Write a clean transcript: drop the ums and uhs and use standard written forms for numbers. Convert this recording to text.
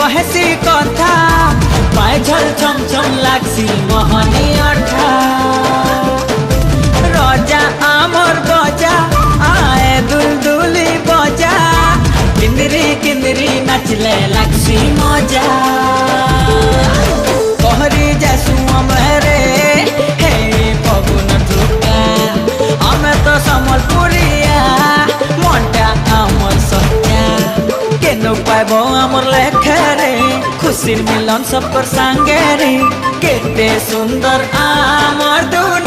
कहेसी कथा पाए झल छम छम लागसी मोहनी अठा रजा आमर बजा आए दुलदुली बजा किंदरी किंदरी नाचले लागसी मजा कहरी जासु अमरे हे पवन टुका हमें तो समलपुरिया मनटा आमर सत्या केनो पाइबो आमर लेखरे खुशी मिलन सब पर संगे रे केते सुंदर आमर दुनिया।